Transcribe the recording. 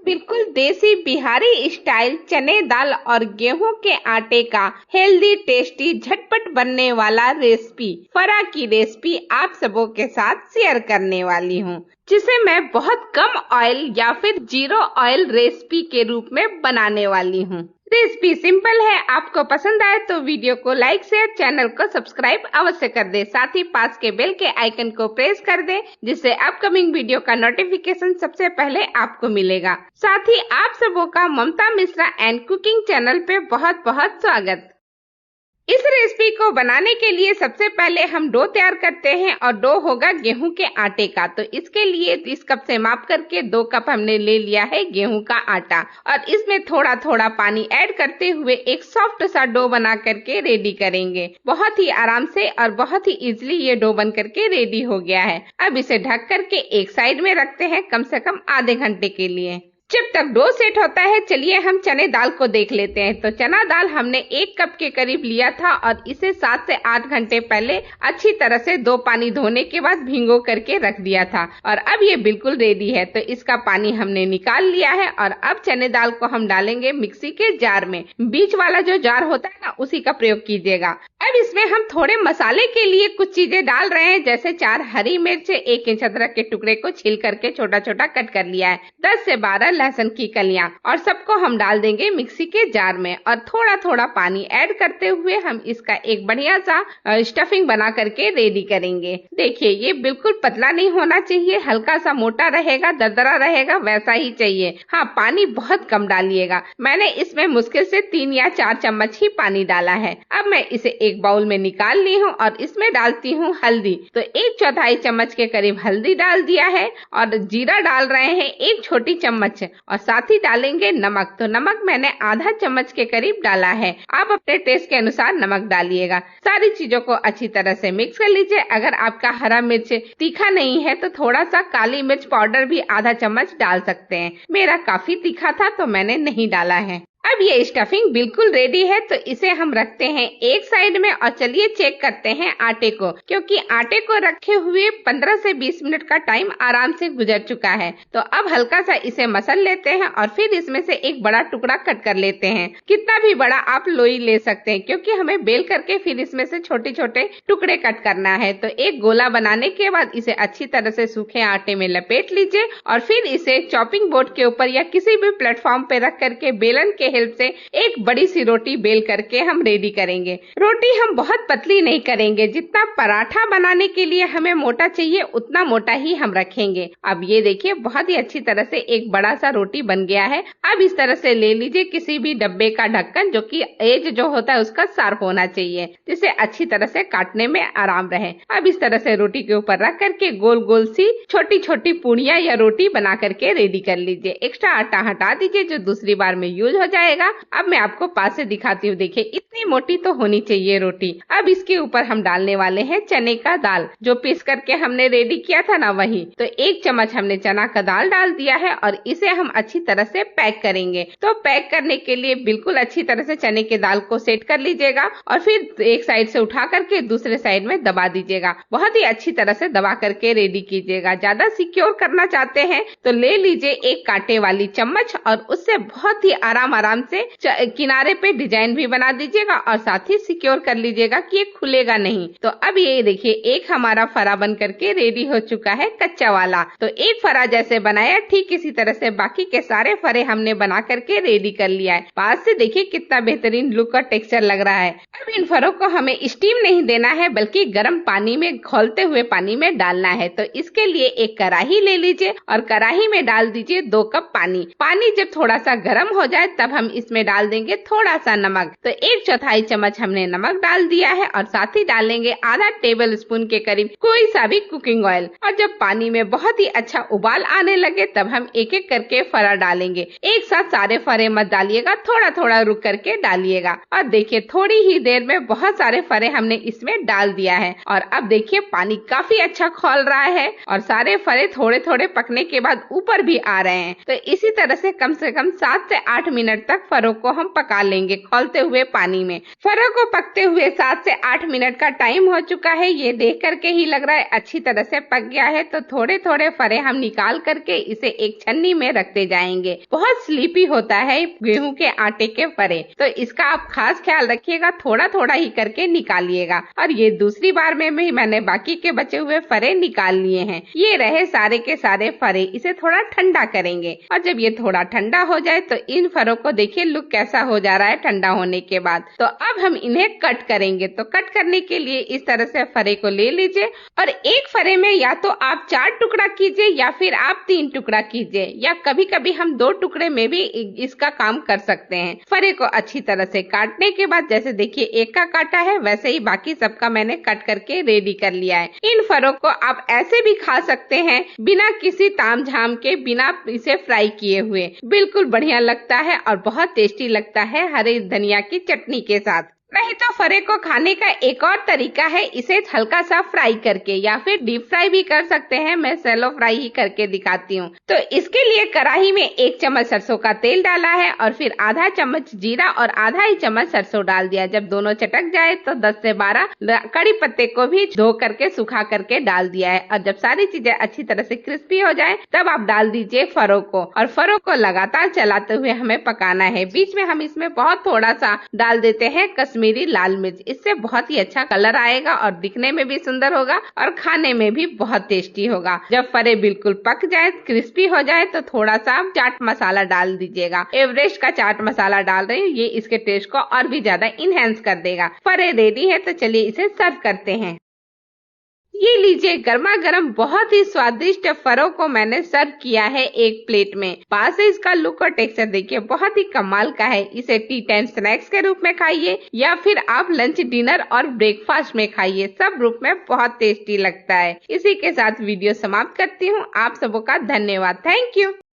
बिल्कुल देसी बिहारी स्टाइल चने दाल और गेहूं के आटे का हेल्दी टेस्टी झटपट बनने वाला रेसिपी फरा की रेसिपी आप सबों के साथ शेयर करने वाली हूं, जिसे मैं बहुत कम ऑयल या फिर जीरो ऑयल रेसिपी के रूप में बनाने वाली हूं। रेसिपी सिंपल है, आपको पसंद आए तो वीडियो को लाइक शेयर, चैनल को सब्सक्राइब अवश्य कर दे। साथ ही पास के बेल के आइकन को प्रेस कर दे, जिससे अपकमिंग वीडियो का नोटिफिकेशन सबसे पहले आपको मिलेगा। साथ ही आप सबों का ममता मिश्रा एंड कुकिंग चैनल पे बहुत बहुत स्वागत। इस रेसिपी को बनाने के लिए सबसे पहले हम डो तैयार करते हैं और डो होगा गेहूं के आटे का। तो इसके लिए इस कप से माप करके 2 कप हमने ले लिया है गेहूं का आटा और इसमें थोड़ा थोड़ा पानी ऐड करते हुए एक सॉफ्ट सा डो बना करके रेडी करेंगे। बहुत ही आराम से और बहुत ही इजीली ये डो बन करके रेडी हो गया है। अब इसे ढक करके एक साइड में रखते हैं कम से कम आधे घंटे के लिए। जब तक डो सेट होता है चलिए हम चने दाल को देख लेते हैं। तो चना दाल हमने 1 कप के करीब लिया था और इसे 7 से 8 घंटे पहले अच्छी तरह से 2 पानी धोने के बाद भिगो करके रख दिया था और अब ये बिल्कुल रेडी है। तो इसका पानी हमने निकाल लिया है और अब चने दाल को हम डालेंगे मिक्सी के जार में। बीच वाला जो जार होता है ना, उसी का प्रयोग कीजिएगा। अब इसमें हम थोड़े मसाले के लिए कुछ चीजें डाल रहे हैं, जैसे 4 हरी मिर्च, 1 इंच अदरक के टुकड़े को छील करके छोटा छोटा कट कर लिया है, 10 से 12 लहसुन की कलियां और सबको हम डाल देंगे मिक्सी के जार में और थोड़ा थोड़ा पानी ऐड करते हुए हम इसका एक बढ़िया सा स्टफिंग बना करके रेडी करेंगे। देखिए ये बिल्कुल पतला नहीं होना चाहिए, हल्का सा मोटा रहेगा, दरदरा रहेगा, वैसा ही चाहिए। हाँ, पानी बहुत कम डालिएगा। मैंने इसमें मुश्किल से 3 या 4 चम्मच ही पानी डाला है। अब मैं इसे एक बाउल में निकाल ली हूँ और इसमें डालती हूँ हल्दी। तो 1/4 चम्मच के करीब हल्दी डाल दिया है और जीरा डाल रहे हैं 1 छोटी चम्मच और साथ ही डालेंगे नमक। तो नमक मैंने आधा चम्मच के करीब डाला है, आप अपने टेस्ट के अनुसार नमक डालिएगा। सारी चीजों को अच्छी तरह से मिक्स कर लीजिए। अगर आपका हरा मिर्च तीखा नहीं है तो थोड़ा सा काली मिर्च पाउडर भी आधा चम्मच डाल सकते हैं। मेरा काफी तीखा था तो मैंने नहीं डाला है। अब ये स्टफिंग बिल्कुल रेडी है तो इसे हम रखते हैं एक साइड में और चलिए चेक करते हैं आटे को, क्योंकि आटे को रखे हुए 15 से 20 मिनट का टाइम आराम से गुजर चुका है। तो अब हल्का सा इसे मसल लेते हैं और फिर इसमें से एक बड़ा टुकड़ा कट कर लेते हैं। कितना भी बड़ा आप लोई ले सकते हैं, क्योंकि हमें बेल करके फिर इसमें से छोटे छोटे टुकड़े कट करना है। तो एक गोला बनाने के बाद इसे अच्छी तरह से सूखे आटे में लपेट लीजिए और फिर इसे चॉपिंग बोर्ड के ऊपर या किसी भी प्लेटफॉर्म पे रख करके बेलन के हेल्प से एक बड़ी सी रोटी बेल करके हम रेडी करेंगे। रोटी हम बहुत पतली नहीं करेंगे, जितना पराठा बनाने के लिए हमें मोटा चाहिए उतना मोटा ही हम रखेंगे। अब ये देखिए बहुत ही अच्छी तरह से एक बड़ा सा रोटी बन गया है। अब इस तरह से ले लीजिए किसी भी डब्बे का ढक्कन, जो कि एज जो होता है उसका शार्प होना चाहिए, जिससे अच्छी तरह से काटने में आराम रहे। अब इस तरह से रोटी के ऊपर रख करके गोल गोल सी छोटी छोटी पूड़ियां या रोटी बना करके रेडी कर लीजिए। एक्स्ट्रा आटा हटा दीजिए जो दूसरी बार में यूज हो जाएगा। अब मैं आपको पास से दिखाती हूँ। देखिए इतनी मोटी तो होनी चाहिए रोटी। अब इसके ऊपर हम डालने वाले हैं चने का दाल, जो पीस करके हमने रेडी किया था ना, वही। तो 1 चम्मच हमने चना का दाल डाल दिया है और इसे हम अच्छी तरह से पैक करेंगे। तो पैक करने के लिए बिल्कुल अच्छी तरह से चने के दाल को सेट कर लीजिएगा और फिर एक साइड से उठा करके दूसरे साइड में दबा दीजिएगा। बहुत ही अच्छी तरह से दबा करके रेडी कीजिएगा। ज्यादा सिक्योर करना चाहते हैं तो ले लीजिए एक कांटे वाली चम्मच और उससे बहुत ही आराम से किनारे पे डिजाइन भी बना दीजिएगा और साथ ही सिक्योर कर लीजिएगा कि ये खुलेगा नहीं। तो अब ये देखिए एक हमारा फरा बन करके रेडी हो चुका है, कच्चा वाला। तो एक फरा जैसे बनाया ठीक इसी तरह से बाकी के सारे फरे हमने बना करके रेडी कर लिया है। पास से देखिए कितना बेहतरीन लुक और टेक्सचर लग रहा है। अब इन फरों को हमें स्टीम नहीं देना है, बल्कि गर्म पानी में, खौलते हुए पानी में डालना है। तो इसके लिए एक कढ़ाई ले लीजिए और कढ़ाई में डाल दीजिए 2 कप पानी। पानी जब थोड़ा सा गर्म हो जाए तब हम इसमें डाल देंगे थोड़ा सा नमक। तो 1/4 चम्मच हमने नमक डाल दिया है और साथ ही डालेंगे आधा टेबल स्पून के करीब कोई सा भी कुकिंग ऑयल। और जब पानी में बहुत ही अच्छा उबाल आने लगे तब हम एक एक करके फरा डालेंगे। एक साथ सारे फरे मत डालिएगा, थोड़ा थोड़ा रुक करके डालिएगा। और देखिए थोड़ी ही देर में बहुत सारे फरे हमने इसमें डाल दिया है और अब देखिए पानी काफी अच्छा खौल रहा है और सारे फरे थोड़े थोड़े पकने के बाद ऊपर भी आ रहे हैं। तो इसी तरह से कम 7 से 8 मिनट तक फरों को हम पका लेंगे खौलते हुए पानी में। फरों को पकते हुए 7 से 8 मिनट का टाइम हो चुका है। ये देख करके ही लग रहा है अच्छी तरह से पक गया है। तो थोड़े थोड़े फरे हम निकाल करके इसे एक छन्नी में रखते जाएंगे। बहुत स्लीपी होता है गेहूं के आटे के फरे, तो इसका आप खास ख्याल रखिएगा, थोड़ा थोड़ा ही करके निकालिएगा। और ये दूसरी बार में भी मैंने बाकी के बचे हुए फरे निकाल लिए हैं। ये रहे सारे के सारे फरे। इसे थोड़ा ठंडा करेंगे और जब ये थोड़ा ठंडा हो जाए तो इन फरों को देखिए लुक कैसा हो जा रहा है ठंडा होने के बाद। तो अब हम इन्हें कट करेंगे। तो कट करने के लिए इस तरह से फरे को ले लीजिए और एक फरे में या तो आप 4 टुकड़ा कीजिए या फिर आप 3 टुकड़ा कीजिए, या कभी कभी हम 2 टुकड़े में भी इसका काम कर सकते हैं। फरे को अच्छी तरह से काटने के बाद जैसे देखिए एक का काटा है वैसे ही बाकी सबका मैंने कट करके रेडी कर लिया है। इन फरों को आप ऐसे भी खा सकते हैं बिना किसी तामझाम के, बिना इसे फ्राई किए हुए। बिल्कुल बढ़िया लगता है और बहुत टेस्टी लगता है हरी धनिया की चटनी के साथ। नहीं तो फरे को खाने का एक और तरीका है इसे हल्का सा फ्राई करके, या फिर डीप फ्राई भी कर सकते हैं। मैं सैलो फ्राई ही करके दिखाती हूँ। तो इसके लिए कढ़ाई में 1 चम्मच सरसों का तेल डाला है और फिर आधा चम्मच जीरा और आधा ही चम्मच सरसों डाल दिया। जब दोनों चटक जाए तो 10 से 12 कड़ी पत्ते को भी धो करके सुखा करके डाल दिया है। और जब सारी चीजें अच्छी तरह से क्रिस्पी हो जाए तब आप डाल दीजिए फरों को, और फरों को लगातार चलाते हुए हमें पकाना है। बीच में हम इसमें बहुत थोड़ा सा डाल देते हैं कश्मीरी लाल मिर्च। इससे बहुत ही अच्छा कलर आएगा और दिखने में भी सुंदर होगा और खाने में भी बहुत टेस्टी होगा। जब फरे बिल्कुल पक जाए, क्रिस्पी हो जाए तो थोड़ा सा चाट मसाला डाल दीजिएगा। एवरेस्ट का चाट मसाला डाल रही हूँ, ये इसके टेस्ट को और भी ज्यादा इनहेंस कर देगा। फरे रेडी है तो चलिए इसे सर्व करते हैं। ये लीजिए गर्मा गर्म बहुत ही स्वादिष्ट फरों को मैंने सर्व किया है एक प्लेट में। पास से इसका लुक और टेक्सचर देखिए बहुत ही कमाल का है। इसे टी टाइम स्नैक्स के रूप में खाइए या फिर आप लंच, डिनर और ब्रेकफास्ट में खाइए, सब रूप में बहुत टेस्टी लगता है। इसी के साथ वीडियो समाप्त करती हूँ। आप सबों का धन्यवाद। Thank you.